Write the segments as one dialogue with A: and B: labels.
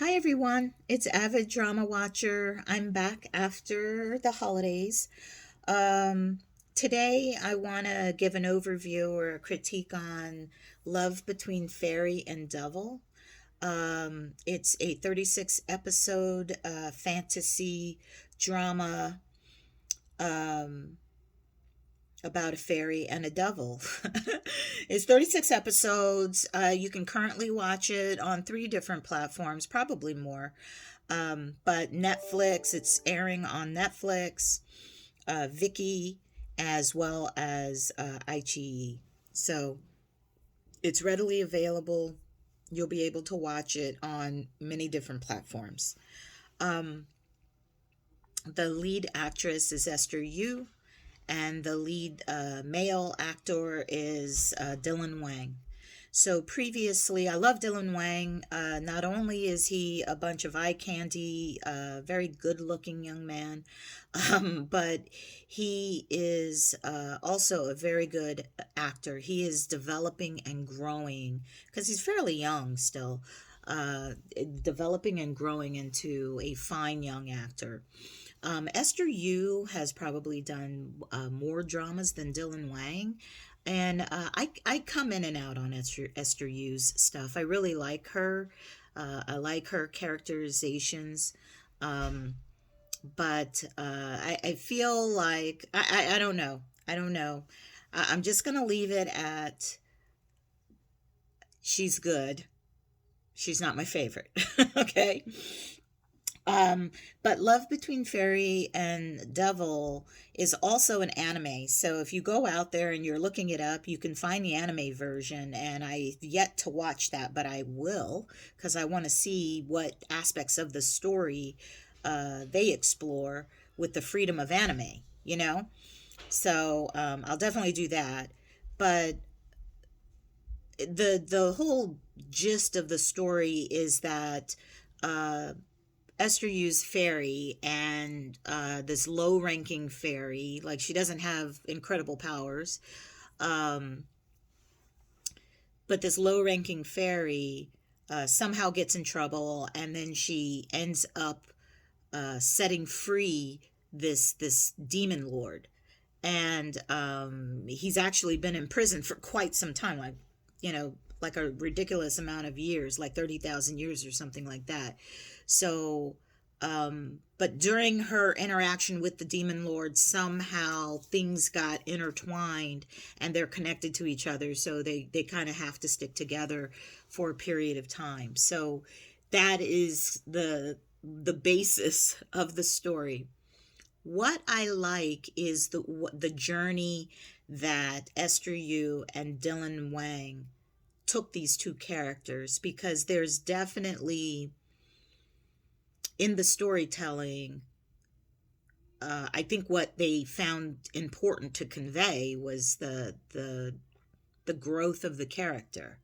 A: Hi everyone, it's Avid Drama Watcher. I'm back after the holidays. Um, Today I want to give an overview or a critique on Love Between Fairy and Devil. It's a 36 episode fantasy drama um, about a fairy and a devil. It's 36 episodes. You can currently watch it on three different platforms, probably more. But Netflix, it's airing on Netflix, Viki, as well as iQIYI. So it's readily available. You'll be able to watch it on many different platforms. Um, the lead actress is Esther Yu, and the lead male actor is Dylan Wang. So previously, I love Dylan Wang. Not only is he a bunch of eye candy, very good looking young man, but he is also a very good actor. He is developing and growing because he's fairly young still. Developing and growing into a fine young actor. Esther Yu has probably done more dramas than Dylan Wang. And I come in and out on Esther Yu's stuff. I really like her. I like her characterizations. Um, but I feel like, I don't know. I don't know. I'm just going to leave it at she's good. She's not my favorite. Okay. But Love Between Fairy and Devil is also an anime. So if you go out there and you're looking it up, you can find the anime version. And I've yet to watch that, but I will because I want to see what aspects of the story they explore with the freedom of anime, you know? So I'll definitely do that. But the whole gist of the story is that uh, Esther Yu's fairy and this low ranking fairy, like she doesn't have incredible powers, um, but this low ranking fairy somehow gets in trouble and then she ends up setting free this demon lord. And he's actually been in prison for quite some time, like, you know, like a ridiculous amount of years, like 30,000 years or something like that. So, but during her interaction with the demon lord, somehow things got intertwined and they're connected to each other. So they kind of have to stick together for a period of time. So that is the basis of the story. What I like is the journey that Esther Yu and Dylan Wang took these two characters, because there's definitely in the storytelling, I think what they found important to convey was the growth of the character.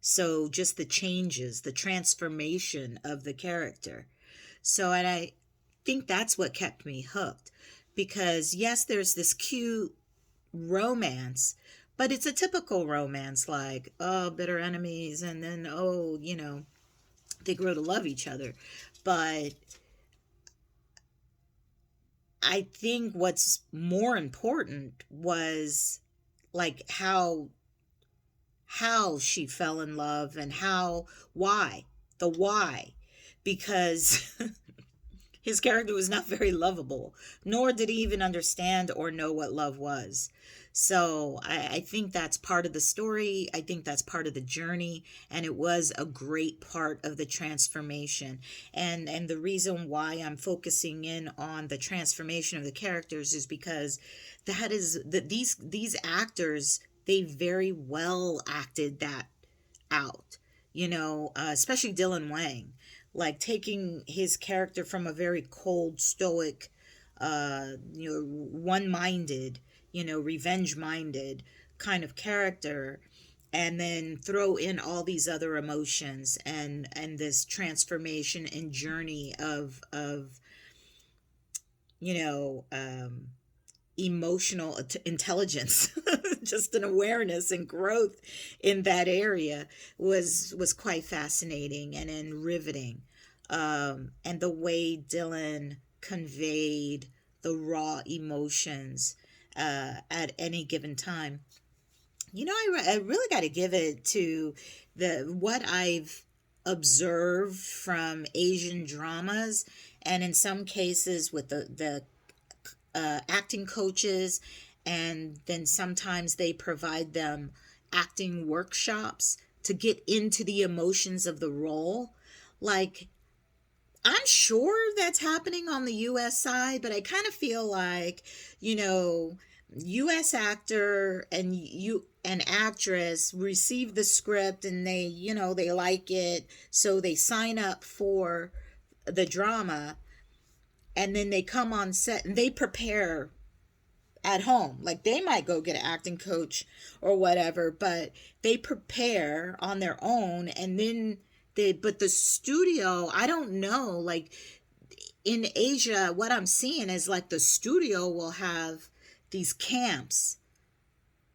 A: So just the changes, the transformation of the character. So, and I think that's what kept me hooked, because yes, there's this cute romance, but it's a typical romance, like, oh, bitter enemies, and then, oh, you know, they grow to love each other. But I think what's more important was like how she fell in love and how why the why, because his character was not very lovable, nor did he even understand or know what love was. So I think that's part of the story. I think that's part of the journey, and it was a great part of the transformation. And the reason why I'm focusing in on the transformation of the characters is because that is that these actors, they very well acted that out. You know, especially Dylan Wang, like taking his character from a very cold, stoic, one-minded, revenge-minded kind of character, and then throw in all these other emotions and this transformation and journey of you know emotional intelligence, just an awareness and growth in that area was quite fascinating and riveting. and the way Dylan conveyed the raw emotions at any given time. I really got to give it to what I've observed from Asian dramas, and in some cases with the acting coaches, and then sometimes they provide them acting workshops to get into the emotions of the role. Like, I'm sure that's happening on the US side, but I kind of feel like, you know, US actor and an actress receive the script and they like it, so they sign up for the drama, and then they come on set and they prepare at home. Like, they might go get an acting coach or whatever, but they prepare on their own, and then but the studio, I don't know, like in Asia, what I'm seeing is like the studio will have these camps,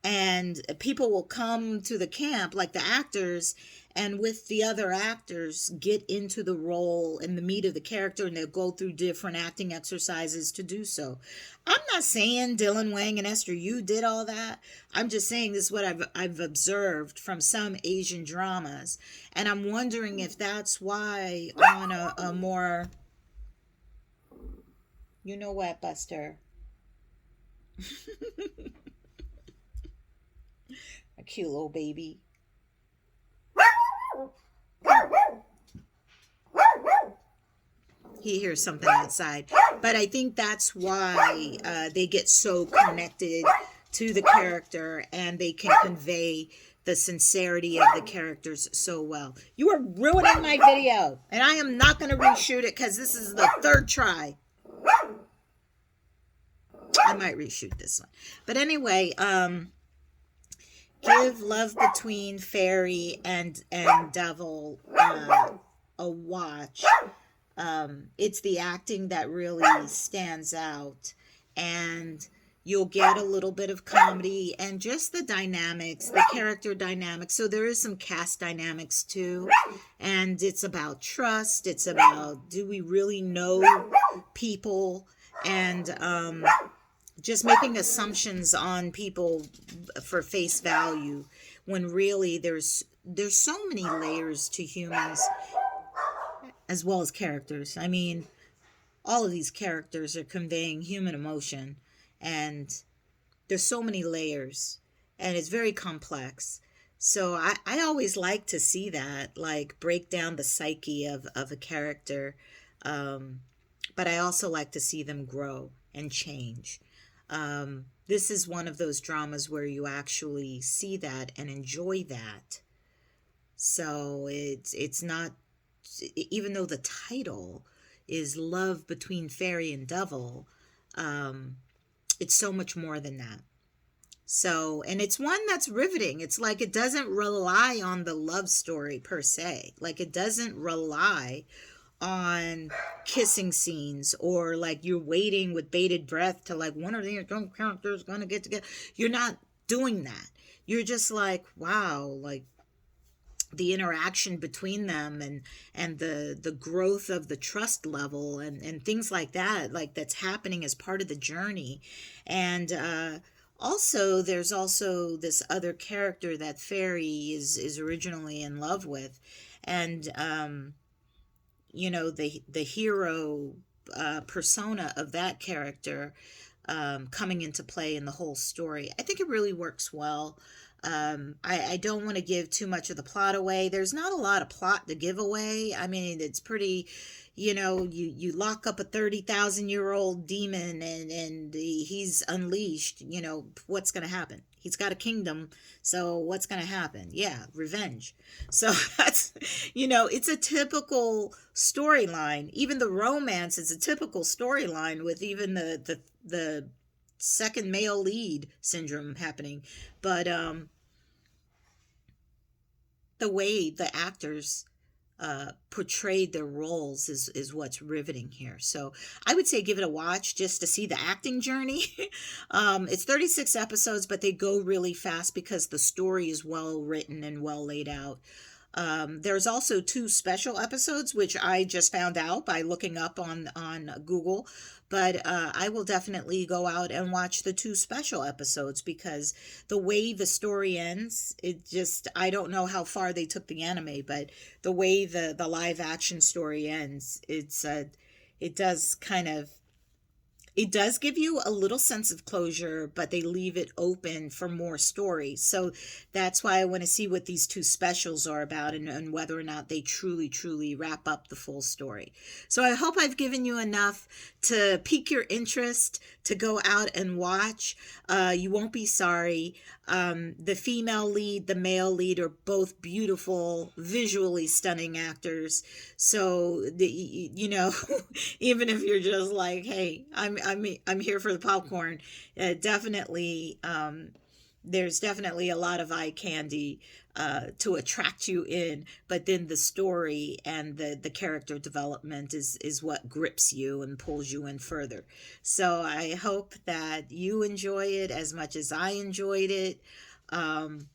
A: and people will come to the camp, like the actors, and with the other actors get into the role and the meat of the character, and they'll go through different acting exercises to do so. I'm not saying Dylan Wang and Esther Yu did all that. I'm just saying this is what I've observed from some Asian dramas, and I'm wondering if that's why on a more, you know what, Buster, a cute little baby. He hears something outside, but I think that's why they get so connected to the character, and they can convey the sincerity of the characters so well. You are ruining my video, and I am not going to reshoot it because this is the third try. I might reshoot this one, but anyway, give Love Between Fairy and Devil a watch. It's the acting that really stands out, and you'll get a little bit of comedy and just the dynamics, the character dynamics. So there is some cast dynamics too, and it's about trust. It's about, do we really know people, and just making assumptions on people for face value, when really there's so many layers to humans as well as characters. I mean, all of these characters are conveying human emotion, and there's so many layers, and it's very complex. So I always like to see that, like, break down the psyche of a character, but I also like to see them grow and change. This is one of those dramas where you actually see that and enjoy that. So it's not, even though the title is Love Between Fairy and Devil, it's so much more than that. So, and it's one that's riveting. It's like, it doesn't rely on the love story per se. Like, it doesn't rely on kissing scenes, or like you're waiting with bated breath to, like, one of the characters gonna get together. You're not doing that. You're just like, wow, like, the interaction between them, and the growth of the trust level, and things like that, like, that's happening as part of the journey. And also there's also this other character that Fairy is originally in love with, and the hero persona of that character coming into play in the whole story. I think it really works well. I don't want to give too much of the plot away. There's not a lot of plot to give away. I mean, it's pretty, you lock up a 30,000-year-old demon, and he's unleashed. What's going to happen? He's got a kingdom, so what's going to happen? Yeah, revenge. So that's, it's a typical storyline. Even the romance is a typical storyline, with even the second male lead syndrome happening. But the way the actors portrayed their roles is what's riveting here. So I would say give it a watch just to see the acting journey. It's 36 episodes, but they go really fast because the story is well written and well laid out. There's also two special episodes, which I just found out by looking up on Google. But I will definitely go out and watch the two special episodes because the way the story ends, it just I don't know how far they took the anime, but the way the live action story ends, it does kind of it does give you a little sense of closure, but they leave it open for more story. So that's why I want to see what these two specials are about and whether or not they truly, truly wrap up the full story. So I hope I've given you enough to pique your interest to go out and watch. You won't be sorry. The female lead, the male lead are both beautiful, visually stunning actors. So even if you're just like, hey, I'm here for the popcorn, definitely there's definitely a lot of eye candy to attract you in, but then the story and the character development is what grips you and pulls you in further. So I hope that you enjoy it as much as I enjoyed it. Um,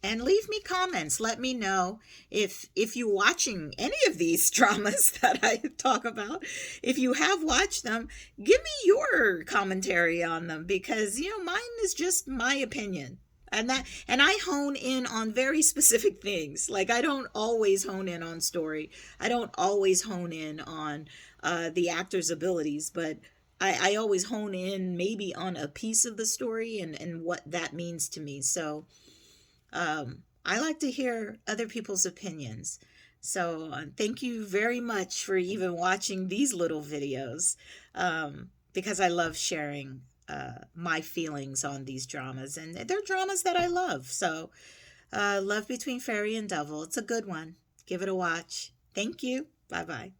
A: and leave me comments. Let me know if you're watching any of these dramas that I talk about. If you have watched them, give me your commentary on them because mine is just my opinion. And I hone in on very specific things. Like I don't always hone in on story. I don't always hone in on the actor's abilities, but I always hone in maybe on a piece of the story and what that means to me. So I like to hear other people's opinions. So thank you very much for even watching these little videos because I love sharing my feelings on these dramas. And they're dramas that I love. So Love Between Fairy and Devil, it's a good one. Give it a watch. Thank you. Bye bye.